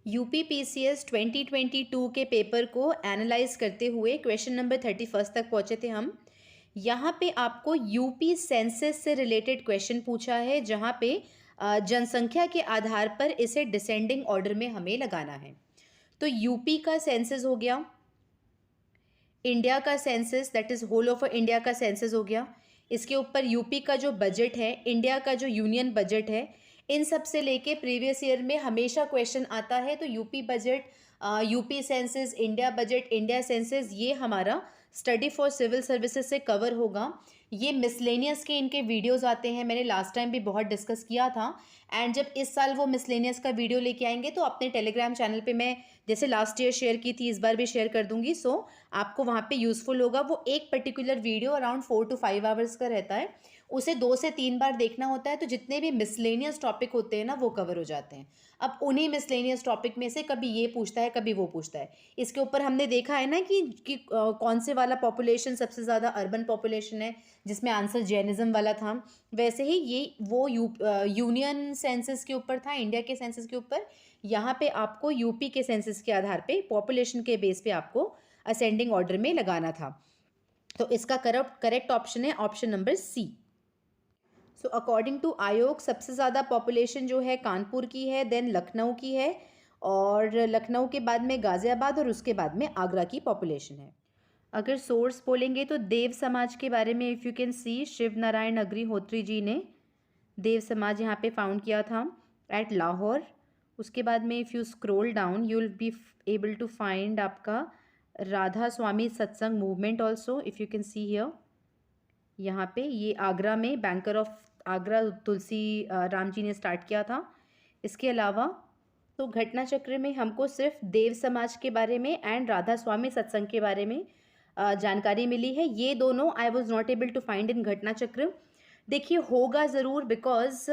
UPPCS 2022 के paper को analyse करते हुए क्वेश्चन नंबर 31 तक पहुंचे थे हम। यहाँ पे आपको यूपी सेंसस से रिलेटेड क्वेश्चन पूछा है, जहाँ पे जनसंख्या के आधार पर इसे डिसेंडिंग ऑर्डर में हमें लगाना है। तो यूपी का सेंसस हो गया, इंडिया का census that is whole of India का सेंसस हो गया, इसके ऊपर यूपी का जो बजट है, इंडिया का जो यूनियन बजट है, इन सब से लेके प्रीवियस ईयर में हमेशा क्वेश्चन आता है। तो UP budget, UP census, India budget, India census, ये हमारा स्टडी फॉर सिविल सर्विसेज से कवर होगा। ये मिसलेनियस के इनके वीडियोस आते हैं, मैंने लास्ट टाइम भी बहुत डिस्कस किया था। एंड जब इस साल वो मिसलेनियस का वीडियो लेके आएंगे तो अपने टेलीग्राम चैनल पे मैं जैसे लास्ट ईयर शेयर की थी, इस बार भी शेयर कर दूंगी। सो आपको वहाँ पे यूजफुल होगा। वो एक particular video around 4 to 5 hours का रहता है, उसे 2 से 3 बार देखना होता है। तो जितने भी मिसलेनियस टॉपिक होते हैं ना, वो कवर हो जाते हैं। अब उन्हीं मिसलेनियस टॉपिक में से कभी ये पूछता है, कभी वो पूछता है। इसके ऊपर हमने देखा है ना कि कौन से वाला पॉपुलेशन सबसे ज़्यादा अर्बन पॉपुलेशन है, जिसमें आंसर जैनिज्म वाला था। वैसे ही ये वो यूनियन सेंसस के ऊपर था, इंडिया के सेंसस के ऊपर। यहाँ पे आपको यूपी के सेंसस के आधार पे, पॉपुलेशन के बेस पे आपको असेंडिंग ऑर्डर में लगाना था। तो इसका करेक्ट ऑप्शन है option number C. So according to आयोग सबसे ज़्यादा पॉपुलेशन जो है कानपुर की है, देन लखनऊ की है, और लखनऊ के बाद में गाज़ियाबाद, और उसके बाद में आगरा की पॉपुलेशन है। अगर सोर्स बोलेंगे तो देव समाज के बारे में if you can see, Shiv Narayan Agnihotri ji ने देव समाज यहाँ पे फाउंड किया था एट लाहौर। उसके बाद में if you scroll down you will be able to find आपका Radha Swami Satsang movement also, if you can see here. यहाँ पे ये आगरा में बैंकर ऑफ आगरा तुलसी राम जी ने स्टार्ट किया था। इसके अलावा तो घटना चक्र में हमको सिर्फ देव समाज के बारे में एंड राधा स्वामी सत्संग के बारे में जानकारी मिली है। ये दोनों I was not able to find in Ghatna Chakra. देखिए होगा ज़रूर, बिकॉज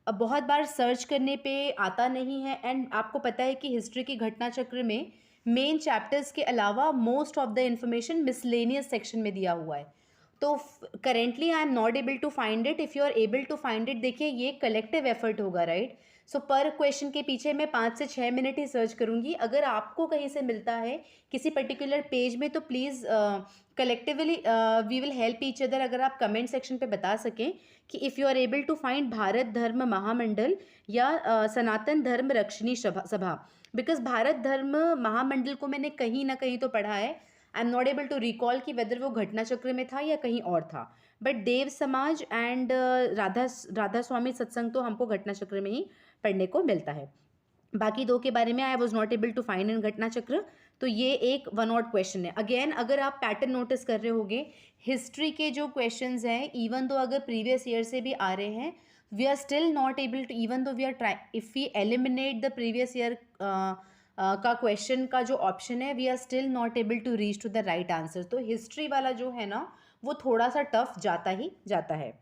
बहुत बार सर्च करने पे आता नहीं है। एंड आपको पता है कि हिस्ट्री की घटना चक्र में मेन चैप्टर्स के अलावा most of the information miscellaneous section में दिया हुआ है। तो currently I am not able to find it. If you are able to find it, देखिए ये कलेक्टिव एफर्ट होगा, राइट। सो पर क्वेश्चन के पीछे मैं 5 से 6 मिनट ही सर्च करूंगी। अगर आपको कहीं से मिलता है किसी पर्टिकुलर पेज में, तो please collectively we will help each other. अगर आप कमेंट सेक्शन पे बता सकें कि if you are able to find Bharat Dharma Mahamandal या सनातन धर्म रक्षणी सभा, बिकॉज भारत धर्म महामंडल को मैंने कहीं ना कहीं तो पढ़ा है। I am not able to recall कि वेदर वो घटना चक्र में था या कहीं और था। बट देव समाज एंड राधा स्वामी सत्संग तो हमको घटना चक्र में ही पढ़ने को मिलता है। बाकी दो के बारे में I was not able to find in Ghatna Chakra. तो ये एक वन ऑट क्वेश्चन है। अगेन अगर आप पैटर्न नोटिस कर रहे होगे, हिस्ट्री के जो क्वेश्चंस हैं, इवन दो अगर प्रीवियस ईयर से भी आ रहे हैं, we are still not able to, even though we are try, if we eliminate the previous year का क्वेश्चन का जो ऑप्शन है, we are still not able to reach to the right answer. तो हिस्ट्री वाला जो है ना, वो थोड़ा सा टफ जाता ही जाता है।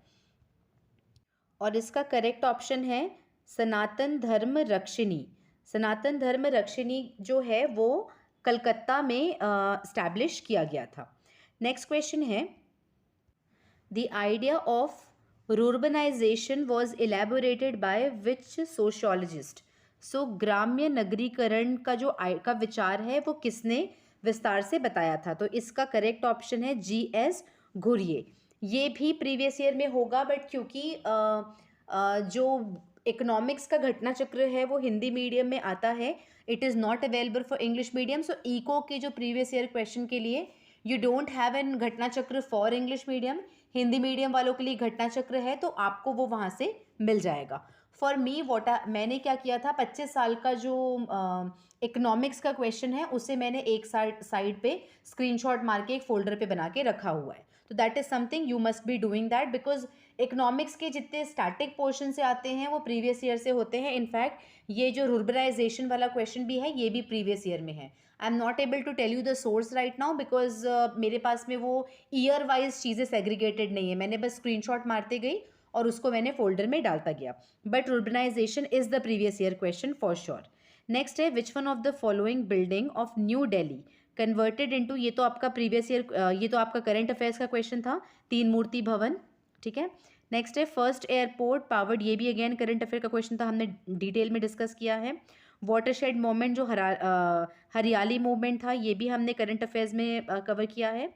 और इसका करेक्ट ऑप्शन है सनातन धर्म रक्षिणी। सनातन धर्म रक्षिणी जो है वो कलकत्ता में स्टैब्लिश किया गया था। नेक्स्ट क्वेश्चन है, the idea of rurbanization was elaborated by which sociologist. So ग्राम्य नगरीकरण का जो का विचार है वो किसने विस्तार से बताया था। तो इसका करेक्ट ऑप्शन है G.S. घुरिये। ये भी प्रीवियस ईयर में होगा, बट क्योंकि जो इकोनॉमिक्स का घटना चक्र है वो हिंदी मीडियम में आता है, it is not available for English medium. So इको के जो प्रीवियस ईयर क्वेश्चन के लिए यू डोंट हैव एन घटना चक्र for English medium. Hindi medium वालों के लिए घटना चक्र है, तो आपको वो वहाँ से मिल जाएगा। फॉर मी मैंने क्या किया था, 25 साल का जो इकोनॉमिक्स का क्वेश्चन है उसे मैंने एक साइड पे स्क्रीनशॉट मार के एक फोल्डर पे बना के रखा हुआ है। तो that is something you must be doing that, because economics के जितने स्टैटिक पोर्शन से आते हैं वो प्रीवियस ईयर से होते हैं। इनफैक्ट ये जो रूर्बनाइजेशन वाला क्वेश्चन भी है, ये भी प्रीवियस ईयर में है। I am not able to tell you the source right now, because मेरे पास में वो ईयर वाइज चीज़ें सेग्रीगेटेड नहीं है। मैंने बस स्क्रीनशॉट मारते गई और उसको मैंने फोल्डर में डालता गया। But rurbanization is the previous year question for sure. Next है, which one of the following building of New Delhi converted into, ये तो आपका प्रीवियस ईयर, ये तो आपका करंट अफेयर्स का क्वेश्चन था, तीन मूर्ति भवन, ठीक है। नेक्स्ट है, फर्स्ट एयरपोर्ट पावर्ड, ये भी अगेन करंट अफेयर का क्वेश्चन था, हमने डिटेल में डिस्कस किया है। वाटरशेड मूवमेंट जो हरियाली मूवमेंट था, ये भी हमने करंट अफेयर्स में कवर किया है।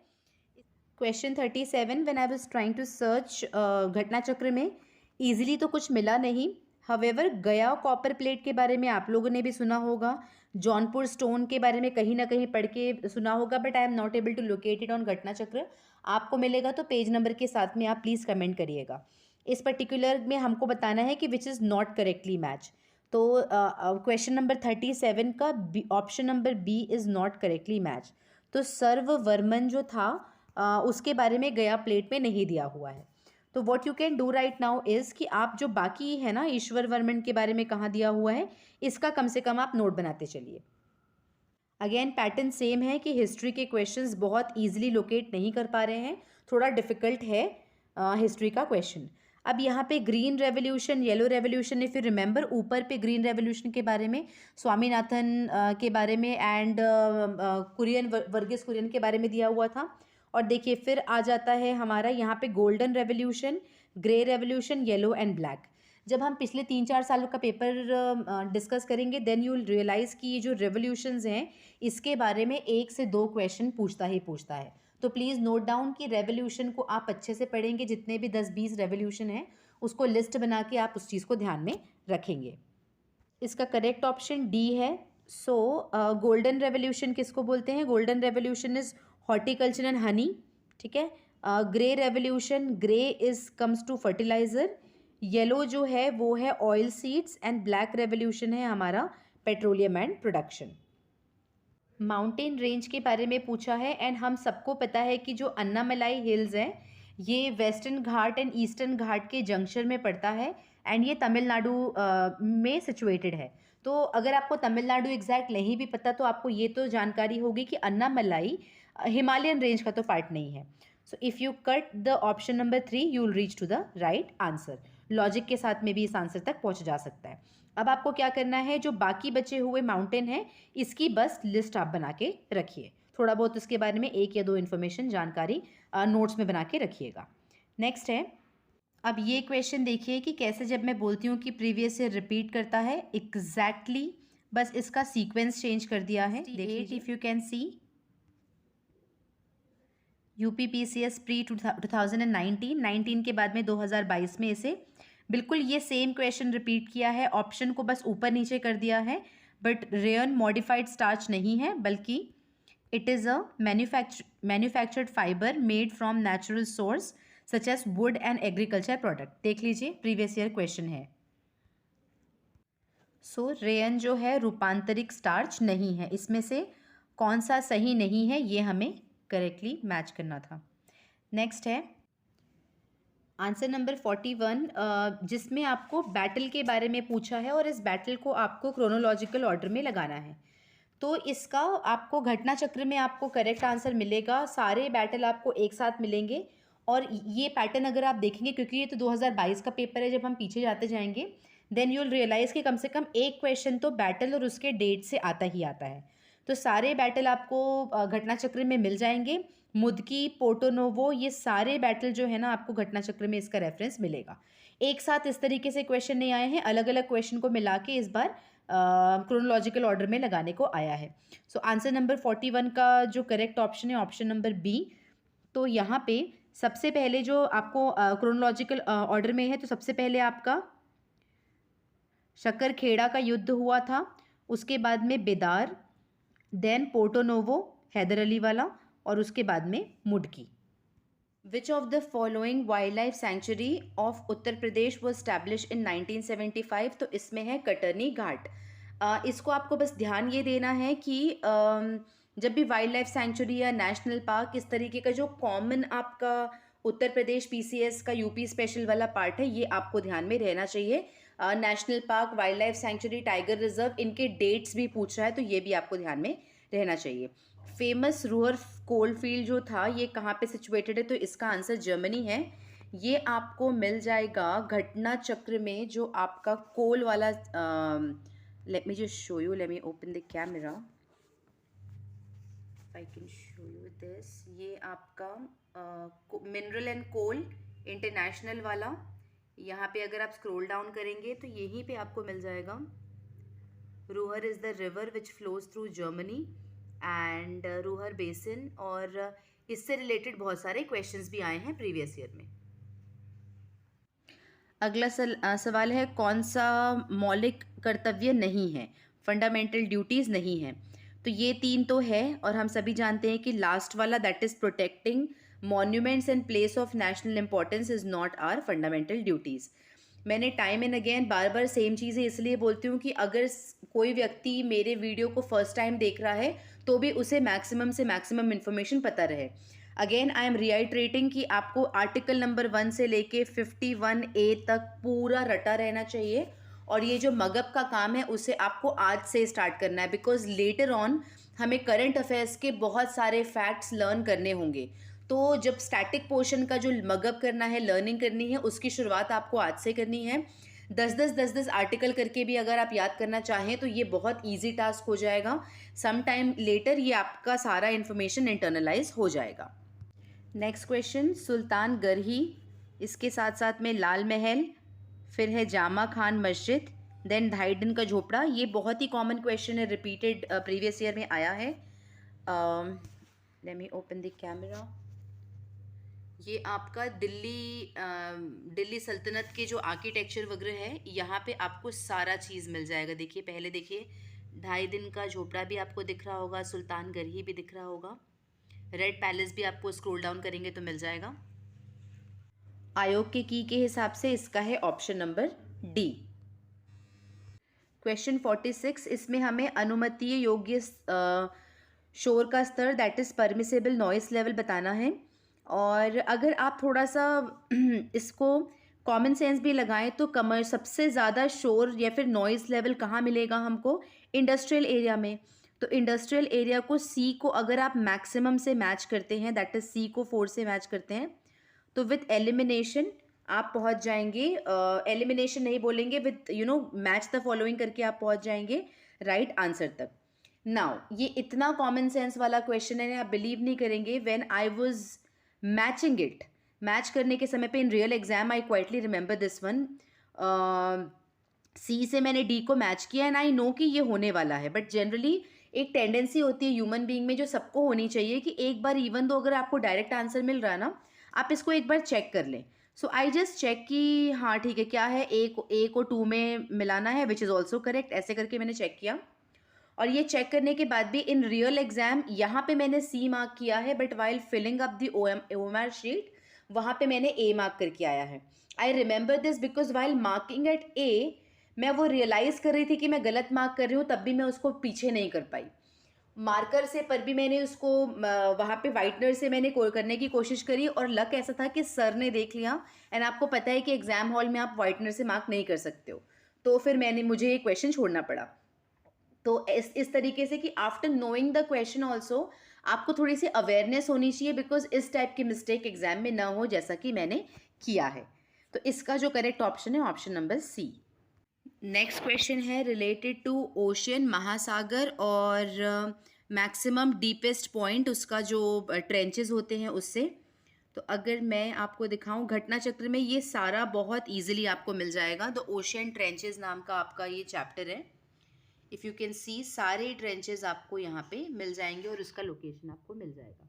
Question 37, when I was trying to search Ghatna Chakra में इजीली तो कुछ मिला नहीं। हवेवर गया कॉपर प्लेट के बारे में आप लोगों ने भी सुना होगा, जौनपुर स्टोन के बारे में कहीं ना कहीं पढ़ के सुना होगा, but I am not able to locate it on Ghatna Chakra. आपको मिलेगा तो पेज नंबर के साथ में आप प्लीज़ कमेंट करिएगा। इस पर्टिकुलर में हमको बताना है कि which is not correctly match. तो क्वेश्चन नंबर 37 का option number B is not correctly match. तो सर्ववर्मन जो था उसके बारे में गया प्लेट में नहीं दिया हुआ है। तो what you can do right now is कि आप जो बाकी है ना ईश्वर वर्मन के बारे में कहाँ दिया हुआ है, इसका कम से कम आप नोट बनाते चलिए। अगेन पैटर्न सेम है कि हिस्ट्री के क्वेश्चंस बहुत इजीली लोकेट नहीं कर पा रहे हैं, थोड़ा डिफिकल्ट है हिस्ट्री का क्वेश्चन। अब यहाँ पे green revolution, yellow revolution, if you remember ऊपर पे ग्रीन रेवोल्यूशन के बारे में, स्वामीनाथन के बारे में एंड कुरियन, वर्गीस कुरियन के बारे में दिया हुआ था। और देखिए फिर आ जाता है हमारा यहाँ पे golden revolution, grey revolution, yellow and black. जब हम पिछले 3-4 सालों का पेपर डिस्कस करेंगे देन यू विल रियलाइज़ कि ये जो रेवोल्यूशंस हैं इसके बारे में 1 से 2 क्वेश्चन पूछता ही पूछता है। तो प्लीज़ नोट डाउन कि रेवोल्यूशन को आप अच्छे से पढ़ेंगे, जितने भी 10-20 रेवोल्यूशन हैं उसको लिस्ट बना के आप उस चीज़ को ध्यान में रखेंगे। इसका करेक्ट ऑप्शन डी है। सो गोल्डन रेवोल्यूशन किसको बोलते हैं? Golden revolution is horticulture and honey, ठीक है। Grey revolution, grey is comes to fertiliser, yellow जो है वो है oil seeds and black revolution है हमारा petroleum and production. Mountain range के बारे में पूछा है एंड हम सबको पता है कि जो अन्नामलाई हिल्स हैं ये वेस्टर्न घाट एंड ईस्टर्न घाट के जंक्शन में पड़ता है एंड ये तमिलनाडु में सिचुएटेड है। तो अगर आपको तमिलनाडु एग्जैक्ट नहीं भी पता तो आपको ये तो जानकारी होगी कि अन्नामलाई हिमालयन रेंज का तो पार्ट नहीं है। So if you cut the option number 3 you will reach to the right answer. Logic के साथ में भी इस आंसर तक पहुंच जा सकता है। अब आपको क्या करना है, जो बाकी बचे हुए माउंटेन हैं इसकी बस लिस्ट आप बना के रखिए। थोड़ा बहुत इसके बारे में 1 या 2 इन्फॉर्मेशन जानकारी नोट्स में बना के रखिएगा। नेक्स्ट है, अब ये क्वेश्चन देखिए कि कैसे जब मैं बोलती हूँ कि प्रीवियस ईयर रिपीट करता है एग्जैक्टली बस इसका सीक्वेंस चेंज कर दिया है। देखिए if you can C UPPCS pre 2019, 19 के बाद में 2022 में इसे बिल्कुल ये सेम क्वेश्चन रिपीट किया है, ऑप्शन को बस ऊपर नीचे कर दिया है, बट रेयन मॉडिफाइड स्टार्च नहीं है बल्कि it is a manufactured fibre made from natural source such as wood and agriculture product. देख लीजिए प्रीवियस ईयर क्वेश्चन है। सो रेयन जो है रूपांतरिक स्टार्च नहीं है। इसमें से कौन सा सही नहीं है ये हमें करेक्टली मैच करना था। नेक्स्ट है आंसर नंबर 41, जिसमें आपको बैटल के बारे में पूछा है और इस बैटल को आपको क्रोनोलॉजिकल ऑर्डर में लगाना है। तो इसका आपको घटना चक्र में आपको करेक्ट आंसर मिलेगा, सारे बैटल आपको एक साथ मिलेंगे। और ये पैटर्न अगर आप देखेंगे, क्योंकि ये तो 2022 का पेपर है, जब हम पीछे जाते जाएंगे देन यू विल रियलाइज़ कि कम से कम एक क्वेश्चन तो बैटल और उसके डेट से आता ही आता है। तो सारे बैटल आपको घटना चक्र में मिल जाएंगे। मुदकी, पोर्टोनोवो, ये सारे बैटल जो है ना आपको घटना चक्र में इसका रेफरेंस मिलेगा। एक साथ इस तरीके से क्वेश्चन नहीं आए हैं, अलग अलग क्वेश्चन को मिला के इस बार क्रोनोलॉजिकल ऑर्डर में लगाने को आया है। सो आंसर नंबर 41 का जो करेक्ट ऑप्शन है ऑप्शन नंबर बी। तो यहाँ पे सबसे पहले जो आपको क्रोनोलॉजिकल ऑर्डर में है, तो सबसे पहले आपका शक्करखेड़ा का युद्ध हुआ था, उसके बाद में बेदार, देन पोर्टोनोवो हैदर अली वाला, और उसके बाद में Mudki. Which of the following wild life sanctuary of Uttar Pradesh वो स्टैब्लिश इन 1975? तो इसमें है कटरनी घाट। इसको आपको बस ध्यान ये देना है कि जब भी वाइल्ड लाइफ सेंचुरी या नेशनल पार्क इस तरीके का जो कॉमन आपका उत्तर प्रदेश PCS का UP स्पेशल वाला पार्ट है, ये आपको ध्यान में रहना चाहिए। National park, wild life century, tiger reserve, इनके डेट्स भी पूछ रहा है तो ये भी आपको ध्यान में रहना चाहिए। फेमस रूअर कोल फील्ड जो था ये कहाँ पे सिचुएटेड है? तो इसका आंसर जर्मनी है। ये आपको मिल जाएगा घटना चक्र में, जो आपका कोल वाला, late me just show you, let me open the camera, I can show you this. ये आपका मिनरल एंड कोल इंटरनेशनल वाला, यहाँ पे अगर आप स्क्रॉल डाउन करेंगे तो यहीं पे आपको मिल जाएगा Ruhr is the river which flows through Germany and Ruhr basin, और इससे रिलेटेड बहुत सारे क्वेश्चंस भी आए हैं प्रीवियस ईयर में। अगला सवाल है, कौन सा मौलिक कर्तव्य नहीं है, फंडामेंटल ड्यूटीज़ नहीं है। तो ये 3 तो है, और हम सभी जानते हैं कि लास्ट वाला, that is protecting monuments and place of national importance is not our fundamental duties. मैंने टाइम एंड अगेन बार बार सेम चीज़ें इसलिए बोलती हूँ कि अगर कोई व्यक्ति मेरे वीडियो को फर्स्ट टाइम देख रहा है तो भी उसे मैक्सिमम से मैक्सिमम इन्फॉर्मेशन पता रहे। अगेन आई एम रिआइट्रेटिंग कि आपको आर्टिकल नंबर 1 से लेके 51A तक पूरा रटा रहना चाहिए, और ये जो मगअप का काम है उसे आपको आज से स्टार्ट करना है, बिकॉज लेटर ऑन हमें करंट अफेयर्स के बहुत सारे फैक्ट्स लर्न करने होंगे। तो जब स्टैटिक पोर्शन का जो मगअप करना है, लर्निंग करनी है, उसकी शुरुआत आपको आज से करनी है। 10-10 आर्टिकल करके भी अगर आप याद करना चाहें तो ये बहुत ईजी टास्क हो जाएगा। सम टाइम लेटर ये आपका सारा इन्फॉर्मेशन इंटरनलाइज हो जाएगा। नेक्स्ट क्वेश्चन, सुल्तान गरही, इसके साथ साथ में लाल महल, फिर है जामा खान मस्जिद, देन धाइडन का झोपड़ा। ये बहुत ही कॉमन क्वेश्चन है, रिपीटेड प्रीवियस ईयर में आया है। Let me open the camera. ये आपका दिल्ली सल्तनत के जो आर्किटेक्चर वगैरह है, यहाँ पे आपको सारा चीज़ मिल जाएगा। देखिए, पहले देखिए, 2.5 दिन का झोपड़ा भी आपको दिख रहा होगा, सुल्तान गरही भी दिख रहा होगा, रेड पैलेस भी आपको स्क्रॉल डाउन करेंगे तो मिल जाएगा। आयोग के की के हिसाब से इसका है ऑप्शन नंबर डी। क्वेश्चन 46, इसमें हमें अनुमतीय योग्य शोर का स्तर, that is permissible noise level बताना है। और अगर आप थोड़ा सा इसको कॉमन सेंस भी लगाएं तो सबसे ज़्यादा शोर या फिर नॉइस लेवल कहाँ मिलेगा हमको? इंडस्ट्रियल एरिया में। तो इंडस्ट्रियल एरिया को सी को अगर आप मैक्सिमम से मैच करते हैं, दैट इज़ सी को 4 से मैच करते हैं, तो विथ एलिमिनेशन आप पहुंच जाएंगे, एलिमिनेशन नहीं बोलेंगे, विथ मैच द फॉलोइंग करके आप पहुंच जाएंगे राइट आंसर तक। नाउ ये इतना कॉमन सेंस वाला क्वेश्चन है, आप बिलीव नहीं करेंगे, when I was matching it, match करने के समय पे in real exam, I quietly remember this one, C से मैंने डी को मैच किया एंड आई नो कि ये होने वाला है। बट जनरली एक टेंडेंसी होती है ह्यूमन बीइंग में, जो सबको होनी चाहिए, कि एक बार इवन दो अगर आपको डायरेक्ट आंसर मिल रहा है ना, आप इसको एक बार चेक कर लें। सो आई जस्ट चेक कि हाँ ठीक है, क्या है, ए को 2 में मिलाना है, विच इज़ ऑल्सो करेक्ट। ऐसे करके मैंने चेक किया, और ये चेक करने के बाद भी इन रियल एग्जाम यहाँ पे मैंने सी मार्क किया है, but while filling up the OMR sheet वहाँ पे मैंने ए मार्क करके आया है। I remember this because while marking at A, मैं वो रियलाइज़ कर रही थी कि मैं गलत मार्क कर रही हूँ, तब भी मैं उसको पीछे नहीं कर पाई मार्कर से, पर भी मैंने उसको वहाँ पे वाइटनर से मैंने करने की कोशिश करी, और लक ऐसा था कि सर ने देख लिया। एंड आपको पता है कि एग्जाम हॉल में आप वाइटनर से मार्क नहीं कर सकते हो, तो फिर मुझे ये क्वेश्चन छोड़ना पड़ा। तो इस तरीके से कि after knowing the question also आपको थोड़ी सी अवेयरनेस होनी चाहिए, बिकॉज इस टाइप की मिस्टेक एग्जाम में ना हो जैसा कि मैंने किया है। तो इसका जो करेक्ट ऑप्शन है option number C. Next question है रिलेटेड टू ओशियन, महासागर, और मैक्सिमम डीपेस्ट पॉइंट उसका जो ट्रेंचेस होते हैं उससे। तो अगर मैं आपको दिखाऊं, घटना चक्र में ये सारा बहुत इजीली आपको मिल जाएगा। द ओशियन ट्रेंचेस नाम का आपका ये चैप्टर है। इफ़ यू कैन सी, सारे ट्रेंचेस आपको यहाँ पे मिल जाएंगे और उसका लोकेशन आपको मिल जाएगा।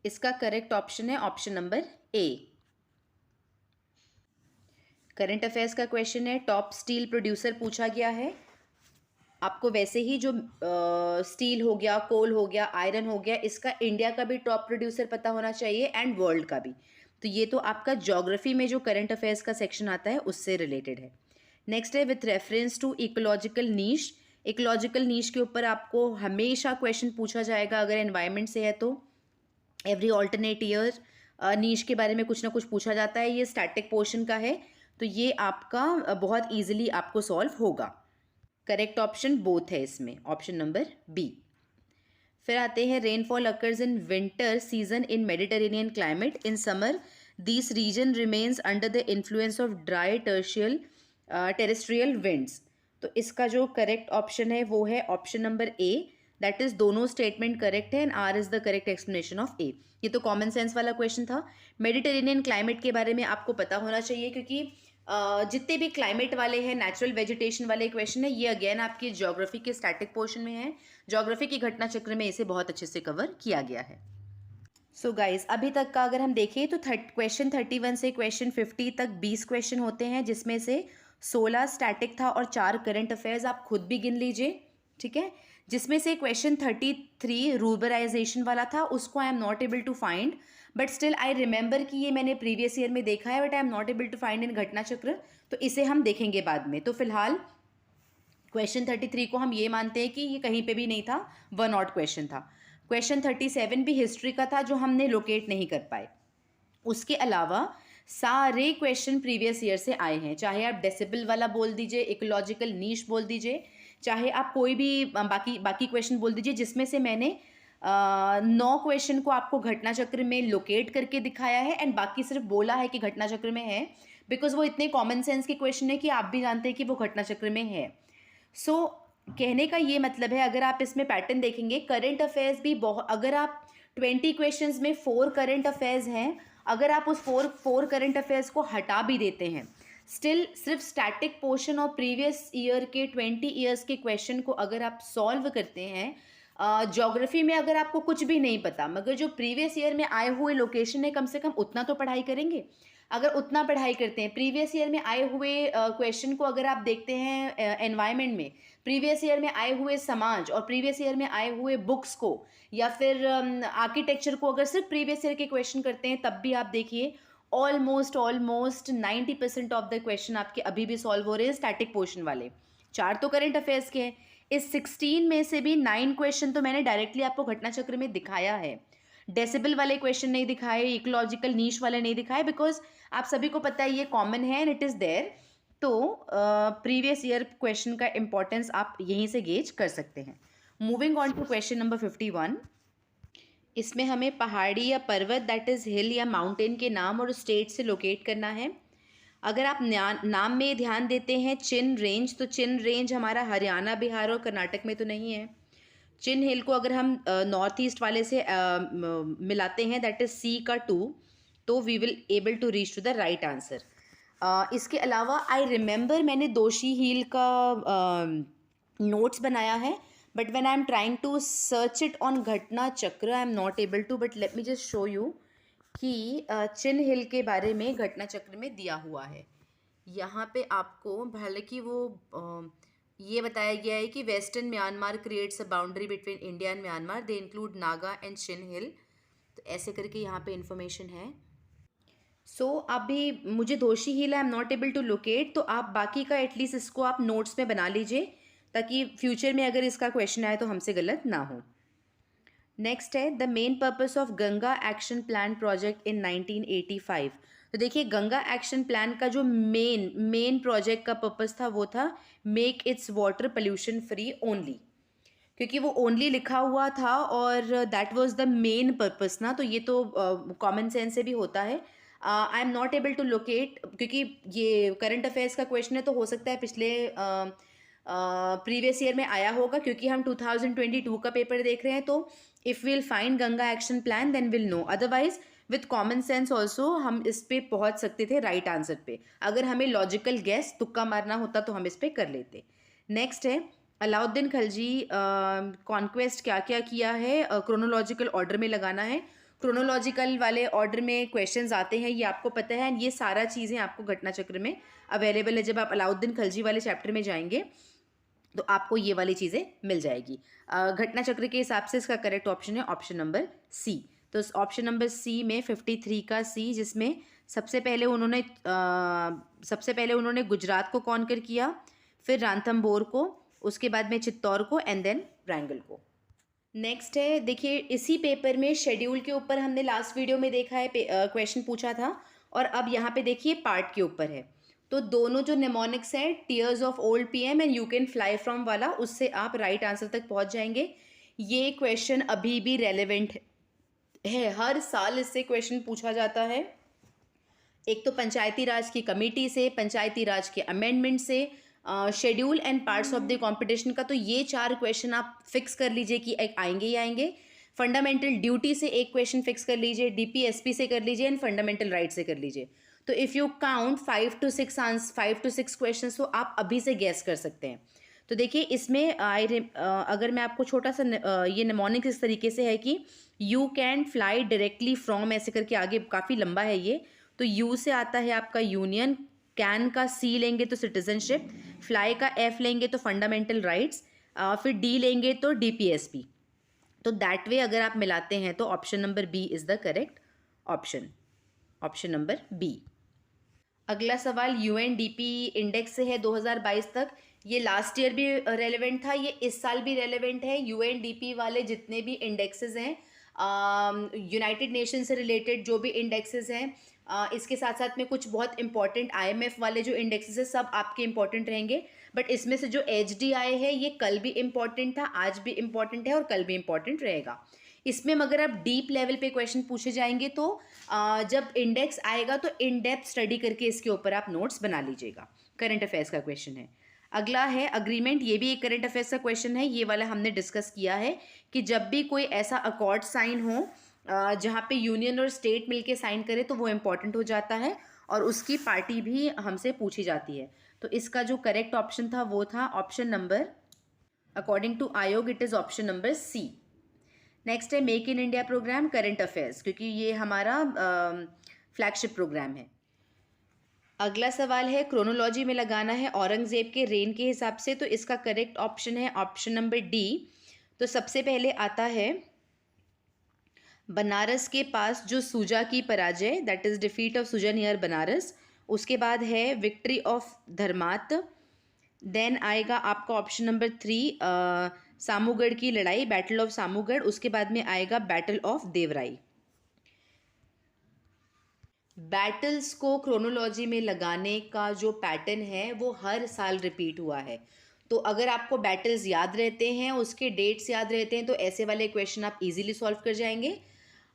इसका करेक्ट ऑप्शन है ऑप्शन नंबर ए। करंट अफेयर्स का क्वेश्चन है, टॉप स्टील प्रोड्यूसर पूछा गया है। आपको वैसे ही जो स्टील हो गया, कोल हो गया, आयरन हो गया, इसका इंडिया का भी टॉप प्रोड्यूसर पता होना चाहिए एंड वर्ल्ड का भी। तो ये तो आपका ज्योग्राफी में जो करंट अफेयर्स का सेक्शन आता है उससे रिलेटेड है। नेक्स्ट है with reference to ecological niche. Ecological niche के ऊपर आपको हमेशा क्वेश्चन पूछा जाएगा अगर एनवायरनमेंट से है तो। एवरी ऑल्टरनेट ईयर नीश के बारे में कुछ ना कुछ पूछा जाता है। ये स्टैटिक पोर्शन का है, तो ये आपका बहुत ईजिली आपको सॉल्व होगा। करेक्ट ऑप्शन बोथ है इसमें, ऑप्शन नंबर बी। फिर आते हैं, rainfall occurs in winter season in Mediterranean climate, in summer this region remains under the influence of dry terrestrial winds. तो इसका जो करेक्ट ऑप्शन है वो है option number A, that is दोनों स्टेटमेंट करेक्ट है and R is the correct explanation of A. ये तो कॉमन सेंस वाला क्वेश्चन था। मेडिटेरेनियन क्लाइमेट के बारे में आपको पता होना चाहिए, क्योंकि जितने भी क्लाइमेट वाले हैं, नेचुरल वेजिटेशन वाले क्वेश्चन है, ये अगेन आपके ज्योग्राफी के स्टैटिक पोर्शन में है। ज्योग्राफी की घटना चक्र में इसे बहुत अच्छे से कवर किया गया है। सो गाइज, अभी तक का अगर हम देखें तो क्वेश्चन 31 से क्वेश्चन 50 तक 20 क्वेश्चन होते हैं, जिसमें से 16 स्टैटिक था और 4 करंट अफेयर्स। आप खुद भी गिन लीजिए, ठीक है। जिसमें से क्वेश्चन 33 रूबराइजेशन वाला था, उसको I am not able to find, but still I remember कि ये मैंने प्रीवियस ईयर में देखा है, but I am not able to find in Ghatna Chakra, तो इसे हम देखेंगे बाद में। तो फिलहाल क्वेश्चन 33 को हम ये मानते हैं कि ये कहीं पे भी नहीं था, वन ऑट क्वेश्चन था। क्वेश्चन 37 भी हिस्ट्री का था, जो हमने लोकेट नहीं कर पाए। उसके अलावा सारे क्वेश्चन प्रीवियस ईयर से आए हैं, चाहे आप डेसिबल वाला बोल दीजिए, इकोलॉजिकल नीश बोल दीजिए, चाहे आप कोई भी बाकी क्वेश्चन बोल दीजिए, जिसमें से मैंने 9 क्वेश्चन को आपको घटना चक्र में लोकेट करके दिखाया है, एंड बाकी सिर्फ बोला है कि घटना चक्र में है, बिकॉज वो इतने कॉमन सेंस के क्वेश्चन है कि आप भी जानते हैं कि वो घटना चक्र में है। सो कहने का ये मतलब है, अगर आप इसमें पैटर्न देखेंगे, करंट अफेयर्स भी बहुत, अगर आप 20 क्वेश्चंस में 4 करंट अफेयर्स हैं, अगर आप उस फोर करंट अफेयर्स को हटा भी देते हैं, स्टिल सिर्फ स्टैटिक पोर्शन और प्रीवियस ईयर के 20 ईयर्स के क्वेश्चन को अगर आप सॉल्व करते हैं, ज्योग्राफी में अगर आपको कुछ भी नहीं पता, मगर जो प्रीवियस ईयर में आए हुए लोकेशन है, कम से कम उतना तो पढ़ाई करेंगे। अगर उतना पढ़ाई करते हैं, प्रीवियस ईयर में आए हुए क्वेश्चन को अगर आप देखते हैं एनवायरनमेंट में, प्रीवियस ईयर में आए हुए समाज और प्रीवियस ईयर में आए हुए बुक्स को, या फिर आर्किटेक्चर को अगर सिर्फ प्रीवियस ईयर के क्वेश्चन करते हैं, तब भी आप देखिए ऑलमोस्ट 90% ऑफ द क्वेश्चन आपके अभी भी सॉल्व हो रहे हैं स्टैटिक पोर्शन वाले। 4 तो करंट अफेयर्स के हैं, इस 16 में से भी 9 क्वेश्चन तो मैंने डायरेक्टली आपको घटना चक्र में दिखाया है। डेसिबल वाले क्वेश्चन नहीं दिखाए, इकोलॉजिकल नीश वाले नहीं दिखाए, बिकॉज आप सभी को पता है ये कॉमन है एंड इट इज़ देयर। तो प्रीवियस ईयर क्वेश्चन का इंपॉर्टेंस आप यहीं से गेज कर सकते हैं। Moving on to question number 51। इसमें हमें पहाड़ी या पर्वत, दैट इज़ हिल या माउंटेन के नाम और स्टेट से लोकेट करना है। अगर आप नाम में ध्यान देते हैं चिन रेंज, तो चिन रेंज हमारा हरियाणा, बिहार और कर्नाटक में तो नहीं है। चिन हिल को अगर हम नॉर्थ ईस्ट वाले से मिलाते हैं, दैट इज़ सी का 2, तो we will able to reach to the right answer. इसके अलावा आई रिमेंबर मैंने दोशी हिल का नोट्स बनाया है, but when I am trying to search it on Ghatna Chakra, I am not able to, but let me just show you कि चिन हिल के बारे में घटना चक्र में दिया हुआ है। यहाँ पे आपको हालांकि वो ये बताया गया है कि western Myanmar creates a boundary between India and Myanmar, they include Naga and Chin hill, तो ऐसे करके यहाँ पे इन्फॉर्मेशन है। सो अभी मुझे दोषी hill I am not able to locate, तो आप बाकी का एटलीस्ट इसको आप नोट्स में बना लीजिए, ताकि फ्यूचर में अगर इसका क्वेश्चन आए तो हमसे गलत ना हो। नेक्स्ट है the main purpose of Ganga action plan project in 1985। तो देखिए, गंगा एक्शन प्लान का जो मेन प्रोजेक्ट का पर्पस था, वो था make it's water pollution free only, क्योंकि वो ओनली लिखा हुआ था और that was the main purpose ना, तो ये तो कॉमन सेंस से भी होता है। I am not able to locate, क्योंकि ये करंट अफेयर्स का क्वेश्चन है, तो हो सकता है पिछले प्रीवियस ईयर में आया होगा, क्योंकि हम 2022 का पेपर देख रहे हैं। तो if will find Ganga action plan then will know, otherwise with common sense also हम इस पे पहुंच सकते थे राइट आंसर पे। अगर हमें लॉजिकल गेस तुक्का मारना होता तो हम इस पे कर लेते। नेक्स्ट है अलाउद्दीन खिलजी कॉन्क्वेस्ट क्या क्या किया है, क्रोनोलॉजिकल ऑर्डर में लगाना है। क्रोनोलॉजिकल वाले ऑर्डर में क्वेश्चंस आते हैं, ये आपको पता है, ये सारा चीज़ें आपको घटना चक्र में अवेलेबल है। जब आप अलाउद्दीन खिलजी वाले चैप्टर में जाएंगे तो आपको ये वाली चीज़ें मिल जाएगी। घटना चक्र के हिसाब से इसका करेक्ट ऑप्शन है ऑप्शन नंबर सी। तो ऑप्शन नंबर सी में 53 का सी, जिसमें सबसे पहले उन्होंने गुजरात को कॉन्कर किया, फिर रांथम्बोर को, उसके बाद में चित्तौड़ को, एंड देन वरंगल को। नेक्स्ट है, देखिए इसी पेपर में शेड्यूल के ऊपर हमने लास्ट वीडियो में देखा है क्वेश्चन पूछा था, और अब यहाँ पे देखिए पार्ट के ऊपर है। तो दोनों जो निमोनिक्स हैं, tears of old PM and you can fly from वाला, उससे आप राइट आंसर तक पहुँच जाएंगे। ये क्वेश्चन अभी भी रेलिवेंट है, हर साल इससे क्वेश्चन पूछा जाता है। एक तो पंचायती राज की कमेटी से, पंचायती राज के अमेंडमेंट से, schedule and parts of the competition का, तो ये 4 क्वेश्चन आप फिक्स कर लीजिए कि आएंगे ही आएंगे। फंडामेंटल ड्यूटी से एक क्वेश्चन फिक्स कर लीजिए, डीपीएसपी से कर लीजिए, एंड फंडामेंटल राइट से कर लीजिए। तो if you count 5 to 6 questions तो आप अभी से गैस कर सकते हैं। तो देखिए इसमें अगर मैं आपको छोटा सा ये निमोनिक्स इस तरीके से है कि you can fly directly from, ऐसे करके आगे काफ़ी लंबा है ये। तो यू से आता है आपका यूनियन, कैन का सी लेंगे तो सिटीजनशिप, फ्लाई का एफ लेंगे तो फंडामेंटल राइट्स, फिर डी लेंगे तो डीपीएसपी। तो दैट वे अगर आप मिलाते हैं तो option number B is the correct option, option number B. अगला सवाल यूएनडीपी इंडेक्स से है 2022 तक। ये लास्ट ईयर भी रेलेवेंट था, ये इस साल भी रेलेवेंट है। यूएनडीपी वाले जितने भी इंडेक्सेस हैं, यूनाइटेड नेशन से रिलेटेड जो भी इंडेक्सेस हैं, इसके साथ साथ में कुछ बहुत इंपॉर्टेंट आईएमएफ वाले जो इंडेक्सेस हैं, सब आपके इंपॉर्टेंट रहेंगे। बट इसमें से जो एचडीआई है ये कल भी इंपॉर्टेंट था, आज भी इंपॉर्टेंट है और कल भी इंपॉर्टेंट रहेगा। इसमें मगर आप डीप लेवल पे क्वेश्चन पूछे जाएंगे तो जब इंडेक्स आएगा तो इन डेप्थ स्टडी करके इसके ऊपर आप नोट्स बना लीजिएगा। करंट अफेयर्स का क्वेश्चन है। अगला है अग्रीमेंट, ये भी एक करंट अफेयर्स का क्वेश्चन है। ये वाला हमने डिस्कस किया है कि जब भी कोई ऐसा अकॉर्ड साइन हो जहाँ पे यूनियन और स्टेट मिलके साइन करे तो वो इम्पॉर्टेंट हो जाता है और उसकी पार्टी भी हमसे पूछी जाती है। तो इसका जो करेक्ट ऑप्शन था वो था ऑप्शन नंबर, अकॉर्डिंग टू आयोग it is option number C. Next है make in India programme, current affairs, क्योंकि ये हमारा फ्लैगशिप प्रोग्राम है। अगला सवाल है क्रोनोलॉजी में लगाना है औरंगजेब के रेन के हिसाब से, तो इसका करेक्ट ऑप्शन है ऑप्शन नंबर डी। तो सबसे पहले आता है बनारस के पास जो सूजा की पराजय, that is defeat of Shuja near Banaras. उसके बाद है विक्ट्री ऑफ धर्मात। देन आएगा आपका ऑप्शन नंबर 3 सामूगढ़ की लड़ाई, बैटल ऑफ सामूगढ़। उसके बाद में आएगा बैटल ऑफ देवराई। बैटल्स को क्रोनोलॉजी में लगाने का जो पैटर्न है वो हर साल रिपीट हुआ है। तो अगर आपको बैटल्स याद रहते हैं, उसके डेट्स याद रहते हैं, तो ऐसे वाले क्वेश्चन आप इजीली सॉल्व कर जाएंगे।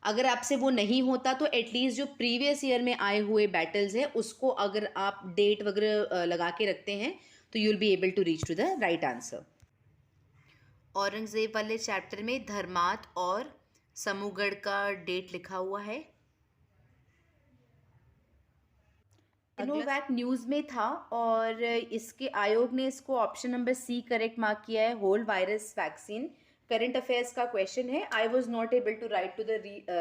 अगर आपसे वो नहीं होता तो एटलीस्ट जो प्रीवियस ईयर में आए हुए बैटल्स हैं उसको अगर आप डेट वगैरह लगा के रखते हैं तो you will be able to reach to the right answer. Aurangzeb वाले चैप्टर में धर्मात और समूगढ़ का डेट लिखा हुआ है। इनोवैक न्यूज़ में था और इसके आयोग ने इसको option number C correct mark किया है, whole virus vaccine. Current affairs का क्वेश्चन है। I was not able to right to the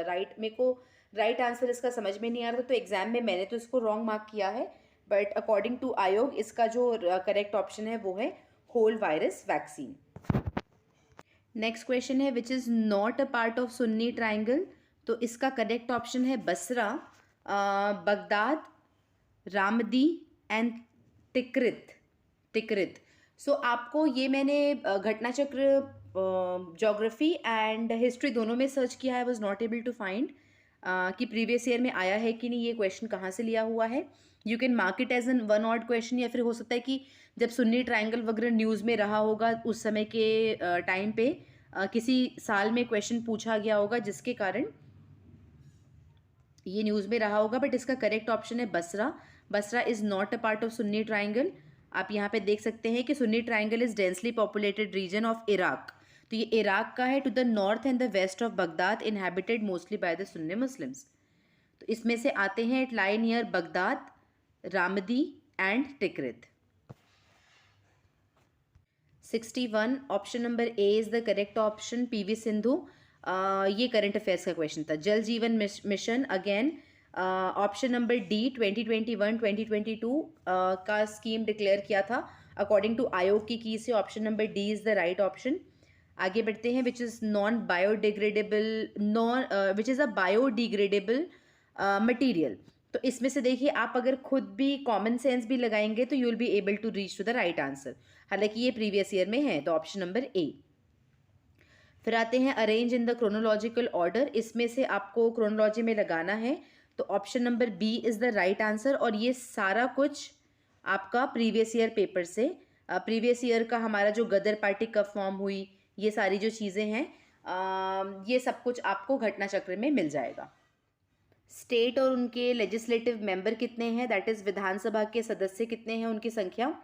right, मेरे को राइट आंसर इसका समझ में नहीं आ रहा था, तो एग्जाम में मैंने तो इसको रॉन्ग मार्क किया है। बट अकॉर्डिंग टू आयोग इसका जो करेक्ट ऑप्शन है वो है whole virus vaccine. Next question है which is not a part of Sunni triangle. तो इसका करेक्ट ऑप्शन है Basra, Baghdad, Ramadi and Tikrit. So आपको ये मैंने घटना चक्र, ज्योग्राफी एंड हिस्ट्री दोनों में सर्च किया है। I was not able to find कि प्रीवियस ईयर में आया है कि नहीं, ये क्वेश्चन कहाँ से लिया हुआ है। You can mark it as an one odd question, या फिर हो सकता है कि जब सुन्नी ट्राइंगल वगैरह न्यूज़ में रहा होगा उस समय के टाइम पे किसी साल में क्वेश्चन पूछा गया होगा जिसके कारण ये न्यूज़ में रहा होगा। बट इसका करेक्ट ऑप्शन है Basra. Basra is not a part of Sunni triangle. आप यहाँ पे देख सकते हैं कि Sunni triangle is densely populated region of Iraq. तो ये इराक का है, to the north and the west of Baghdad, inhabited mostly by the Sunni Muslims. तो इसमें से आते हैं it lie near Baghdad, Ramadi and Tikrit. 61 option number A is the correct option, PV Sindhu. ये करंट अफेयर्स का question था। जल जीवन mission again option number D 2021-2022 का स्कीम डिक्लेयर किया था अकॉर्डिंग टू आयोग की से option number D is the right option. आगे बढ़ते हैं which is non biodegradable, which is a biodegradable material. तो इसमें से देखिए आप अगर खुद भी कॉमन सेंस भी लगाएंगे तो you will be able to reach to the right answer. हालांकि ये प्रीवियस ईयर में है, तो ऑप्शन नंबर ए। फिर आते हैं arrange in the chronological order. इसमें से आपको क्रोनोलॉजी में लगाना है, तो option number B is the right answer. और ये सारा कुछ आपका प्रीवियस ईयर पेपर से, प्रीवियस ईयर का हमारा जो गदर पार्टी कब फॉर्म हुई, ये सारी जो चीज़ें हैं, ये सब कुछ आपको घटना चक्र में मिल जाएगा। स्टेट और उनके लेजिस्लेटिव मेंबर कितने हैं, दैट इज़ विधानसभा के सदस्य कितने हैं, उनकी संख्या।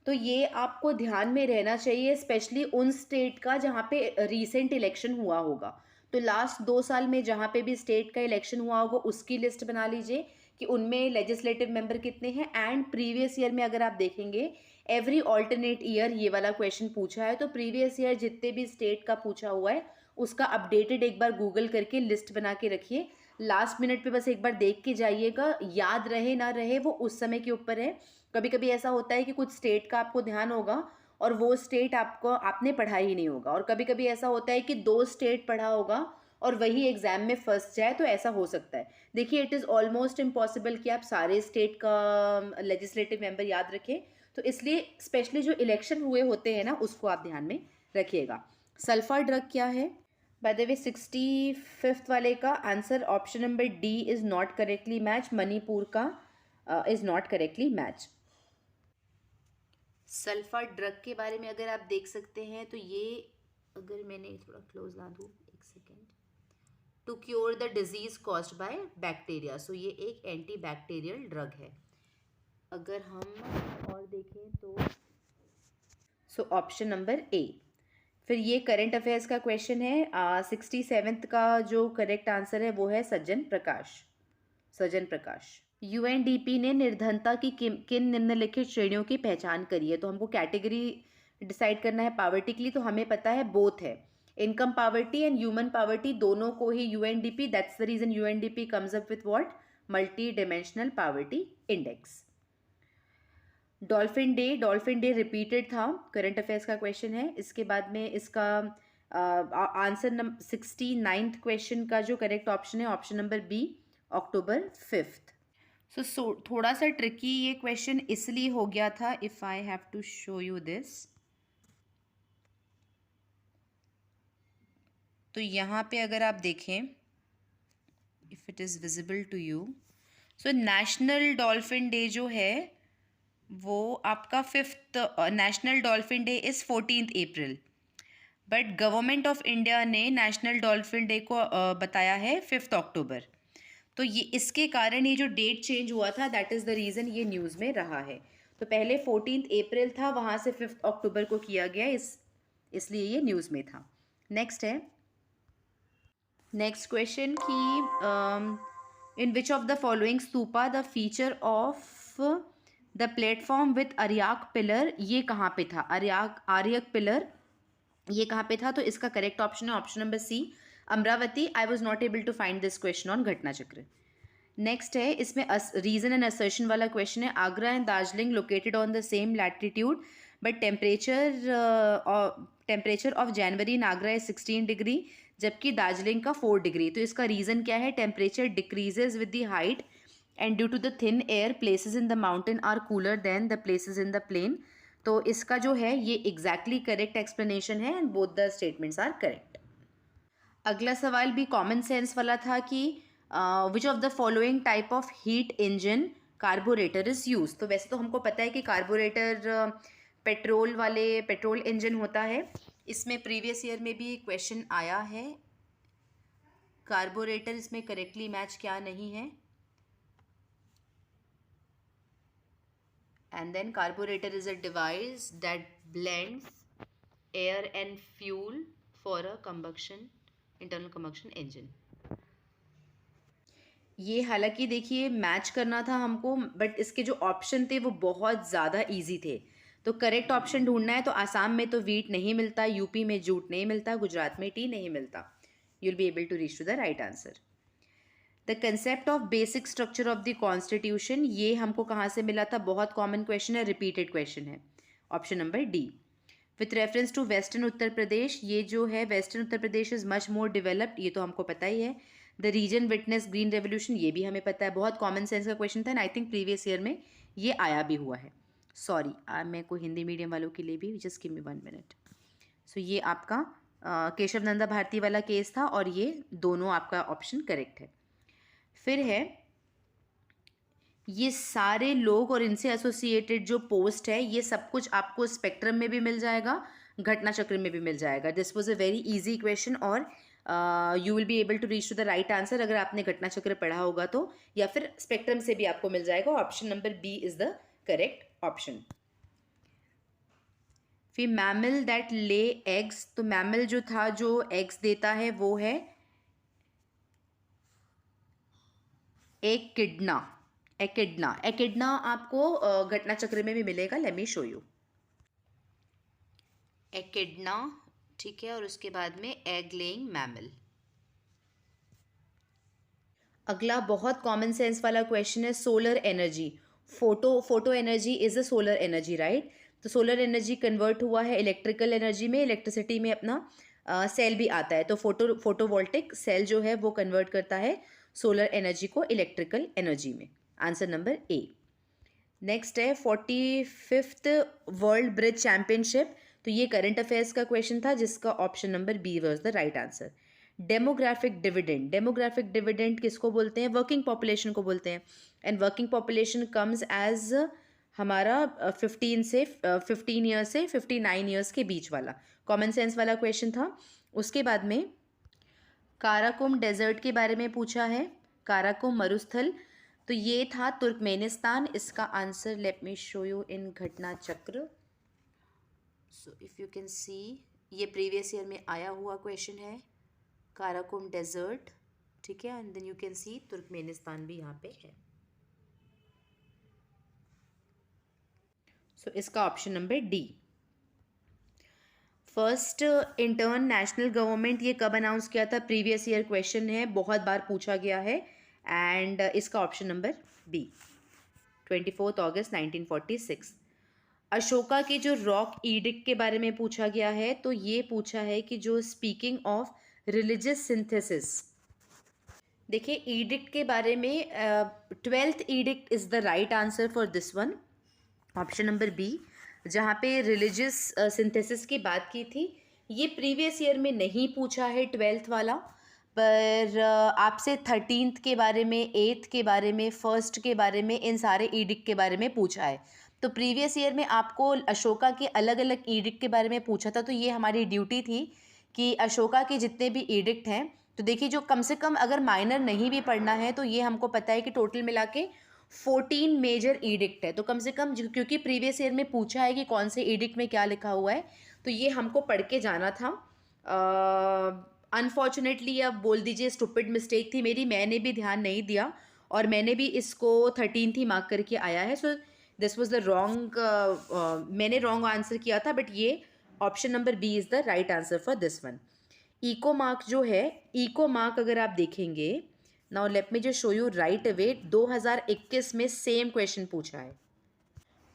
तो ये आपको ध्यान में रहना चाहिए, स्पेशली उन स्टेट का जहाँ पे रीसेंट इलेक्शन हुआ होगा। तो लास्ट 2 साल में जहाँ पे भी स्टेट का इलेक्शन हुआ होगा उसकी लिस्ट बना लीजिए कि उनमें लेजिस्लेटिव मेंबर कितने हैं। एंड प्रीवियस ईयर में अगर आप देखेंगे एवरी ऑल्टरनेट ईयर ये वाला क्वेश्चन पूछा है, तो प्रीवियस ईयर जितने भी स्टेट का पूछा हुआ है उसका अपडेटेड एक बार गूगल करके लिस्ट बना के रखिए। लास्ट मिनट पे बस एक बार देख के जाइएगा, याद रहे ना रहे वो उस समय के ऊपर है। कभी कभी ऐसा होता है कि कुछ स्टेट का आपको ध्यान होगा और वो स्टेट आपने पढ़ा ही नहीं होगा, और कभी कभी ऐसा होता है कि 2 स्टेट पढ़ा होगा और वही एग्जाम में फंस जाए, तो ऐसा हो सकता है। देखिए इट इज़ ऑलमोस्ट इम्पॉसिबल कि आप सारे स्टेट का लेजिस्लेटिव मेंबर याद रखें, तो इसलिए स्पेशली जो इलेक्शन हुए होते हैं ना उसको आप ध्यान में रखिएगा। सल्फर ड्रग क्या है? बाय द वे 65th वाले का answer option number D is not correctly match, Manipur का is not correctly match. Sulphur drug के बारे में अगर आप देख सकते हैं तो ये, अगर मैंने थोड़ा क्लोज ला दूँ, एक second, to cure the disease caused by bacteria, so ये एक एंटी बैक्टीरियल ड्रग है। अगर हम और देखें तो सो ऑप्शन नंबर ए। फिर ये करंट अफेयर्स का क्वेश्चन है, 67th का जो करेक्ट आंसर है वो है सज्जन प्रकाश। यूएनडीपी ने निर्धनता की किन निम्नलिखित श्रेणियों की पहचान करी है? तो हमको कैटेगरी डिसाइड करना है पॉवर्टी के लिए, तो हमें पता है बोथ है, income poverty and human poverty, दोनों को ही UNDP, that's the reason UNDP comes up with what, multidimensional poverty index. Dolphin day repeated था, करंट अफेयर्स का क्वेश्चन है। इसके बाद में इसका आंसर नंबर 69th क्वेश्चन का जो करेक्ट ऑप्शन है option number B, October 5th। So थोड़ा सा ट्रिकी ये क्वेश्चन इसलिए हो गया था, if I have to show you this, तो यहाँ पे अगर आप देखें, if it is visible to you, so national dolphin day जो है वो आपका 5th, national dolphin day is 14th April, but government of India ने नेशनल डॉल्फिन डे को बताया है 5th अक्टूबर। तो ये इसके कारण ये जो डेट चेंज हुआ था, दैट इज़ द रीज़न ये न्यूज़ में रहा है। तो पहले 14th अप्रैल था, वहाँ से 5th अक्टूबर को किया गया, इसलिए ये न्यूज़ में था। नेक्स्ट है, नेक्स्ट क्वेश्चन की in which of the following stupa the feature of the platform with अर्याक पिलर, ये कहाँ पे था? आर्यक पिलर ये कहाँ पे था? तो इसका करेक्ट ऑप्शन है option number C, Amravati. I was not able to find this question on Ghatna Chakra. Next है, इसमें रीजन एंड असर्शन वाला क्वेश्चन है, Agra and Darjeeling located on the same latitude but temperature of January in Agra is 16 degree जबकि दार्जिलिंग का 4 degree. तो इसका reason क्या है? Temperature decreases with the height and due to the thin air places in the mountain are cooler than the places in the plain. तो इसका जो है ये एग्जैक्टली करेक्ट एक्सप्लेनेशन है and both the statements are correct. अगला सवाल भी common sense वाला था कि which of the following type of heat engine carburettor is use. तो वैसे तो हमको पता है कि कार्बोरेटर पेट्रोल इंजन होता है, इसमें प्रीवियस ईयर में भी क्वेश्चन आया है। कार्बोरेटर इसमें करेक्टली मैच क्या नहीं है, and then carburetor is a device that blends air and fuel for a internal combustion engine। ये हालांकि देखिए मैच करना था हमको, बट इसके जो ऑप्शन थे वो बहुत ज़्यादा इजी थे। तो करेक्ट ऑप्शन ढूंढना है तो आसाम में तो वीट नहीं मिलता, यूपी में जूट नहीं मिलता, गुजरात में टी नहीं मिलता। You will be able to reach to the right answer. The concept of basic structure of the constitution, ये हमको कहाँ से मिला था? बहुत कॉमन क्वेश्चन है, रिपीटेड क्वेश्चन है, option number D. With reference to western Uttar Pradesh, ये जो है western Uttar Pradesh is much more developed, ये तो हमको पता ही है। The region witness green revolution, ये भी हमें पता है, बहुत कॉमन सेंस का क्वेश्चन था and I think previous year में ये आया भी हुआ है। सॉरी, मैं को हिंदी मीडियम वालों के लिए भी, जस्ट गिव मी 1 मिनट। सो ये आपका केशव नंदा भारती वाला केस था और ये दोनों आपका ऑप्शन करेक्ट है। फिर है, ये सारे लोग और इनसे एसोसिएटेड जो पोस्ट है ये सब कुछ आपको स्पेक्ट्रम में भी मिल जाएगा, घटना चक्र में भी मिल जाएगा। This was a very easy question और you will be able to reach to the right answer अगर आपने घटना चक्र पढ़ा होगा तो, या फिर स्पेक्ट्रम से भी आपको मिल जाएगा। Option number B is the correct option. फिर मैमल दैट ले एग्स, तो मैमल जो था जो एग्स देता है वो है एक किडना। एकिडना, एकिडना आपको घटना चक्र में भी मिलेगा, लेट मी शो यू। एकिडना, ठीक है, और उसके बाद में एग लेइंग मैमल। अगला बहुत कॉमन सेंस वाला क्वेश्चन है, solar energy. Photo energy is a solar energy, right? तो सोलर एनर्जी कन्वर्ट हुआ है इलेक्ट्रिकल एनर्जी में, इलेक्ट्रिसिटी में अपना सेल भी आता है, तो फोटोवोल्टिक सेल जो है वो कन्वर्ट करता है सोलर एनर्जी को इलेक्ट्रिकल एनर्जी में। Answer number A. नेक्स्ट है 45th वर्ल्ड ब्रिज चैंपियनशिप। तो ये करंट अफेयर्स का क्वेश्चन था, जिसका option number B was the right answer. Demographic dividend, demographic dividend किसको बोलते हैं? वर्किंग पॉपुलेशन को बोलते हैं। And working population comes as हमारा 15 ईयर्स से 59 ईयर्स के बीच वाला कॉमन सेंस वाला क्वेश्चन था। उसके बाद में काराकुम डेजर्ट के बारे में पूछा है, काराकुम मरुस्थल, तो ये था तुर्कमेनिस्तान। इसका answer let me show you in Ghatna चक्र। सो इफ़ यू कैन सी, ये प्रीवियस ईयर में आया हुआ क्वेश्चन है, काराकुम डेजर्ट, ठीक है, and then you can see Turkmenistan भी यहाँ पे है। सो इसका option number D. First international government, ये कब अनाउंस किया था? प्रीवियस ईयर क्वेश्चन है, बहुत बार पूछा गया है, एंड इसका ऑप्शन नंबर बी, 24 अगस्त 1946। अशोका की जो रॉक ईडिक्ट के बारे में पूछा गया है, तो ये पूछा है कि जो स्पीकिंग ऑफ रिलीजियस सिंथेसिस, देखिए ईडिक्ट के बारे में 12th edict is the right answer for this one, option number B, जहाँ पे रिलीजियस सिंथेसिस की बात की थी। ये प्रीवियस ईयर में नहीं पूछा है 12th वाला, पर आपसे 13th के बारे में, 8th के बारे में, 1st के बारे में, इन सारे ईडिक्ट के बारे में पूछा है। तो प्रीवियस ईयर में आपको अशोका के अलग अलग ईडिक्ट के बारे में पूछा था, तो ये हमारी ड्यूटी थी कि अशोका के जितने भी ईडिक्ट हैं, तो देखिए जो कम से कम अगर माइनर नहीं भी पढ़ना है, तो ये हमको पता है कि टोटल मिला के 14 मेजर ईडिक्ट है। तो कम से कम क्योंकि प्रीवियस ईयर में पूछा है कि कौन से ईडिक्ट में क्या लिखा हुआ है, तो ये हमको पढ़ के जाना था। अनफॉर्चुनेटली अब बोल दीजिए स्टूपिड मिस्टेक थी मेरी, मैंने भी ध्यान नहीं दिया और मैंने भी इसको 13th ही मार्क करके आया है। So this was the wrong, मैंने रॉन्ग आंसर किया था, बट ये option number B is the right answer for this one. Eco mark जो है, इको मार्क अगर आप देखेंगे, now let me just show you right away, 2021 में सेम क्वेश्चन पूछा है।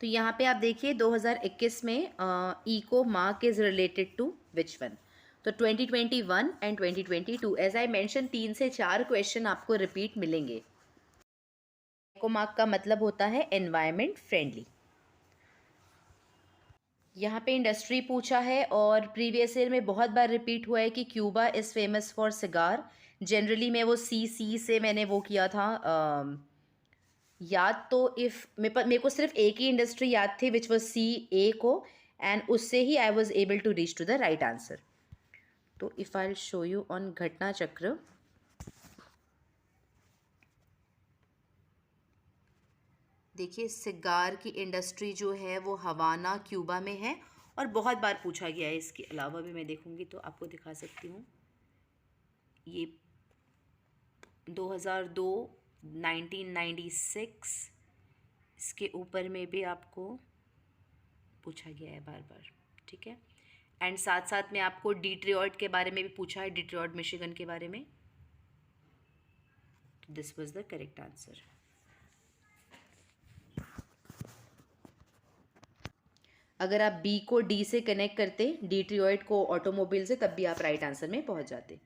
तो यहाँ पे आप देखिए 2021 में eco mark is related to which one? तो 2021 एंड 2022, एज आई मेंशन 3 से 4 क्वेश्चन आपको रिपीट मिलेंगे। इको मार्क का मतलब होता है एनवायरमेंट फ्रेंडली। यहाँ पे इंडस्ट्री पूछा है और प्रीवियस ईयर में बहुत बार रिपीट हुआ है कि Cuba is famous for cigar. Generally मैं वो सी से मैंने वो किया था याद, तो इफ़ मेरे को सिर्फ एक ही इंडस्ट्री याद थी विच वॉज CA को, एंड उससे ही I was able to reach to the right answer. तो if I show you on Ghatna Chakra, देखिए सिगार की इंडस्ट्री जो है वो हवाना क्यूबा में है और बहुत बार पूछा गया है। इसके अलावा भी मैं देखूंगी तो आपको दिखा सकती हूँ, ये 2002, 1996, इसके ऊपर में भी आपको पूछा गया है बार बार, ठीक है। एंड साथ साथ में आपको डिट्रॉयट के बारे में भी पूछा है, डिट्रॉयट मिशिगन के बारे में। This was the correct answer. अगर आप बी को डी से कनेक्ट करते, डिट्रॉयट को ऑटोमोबाइल से, तब भी आप राइट आंसर में पहुंच जाते।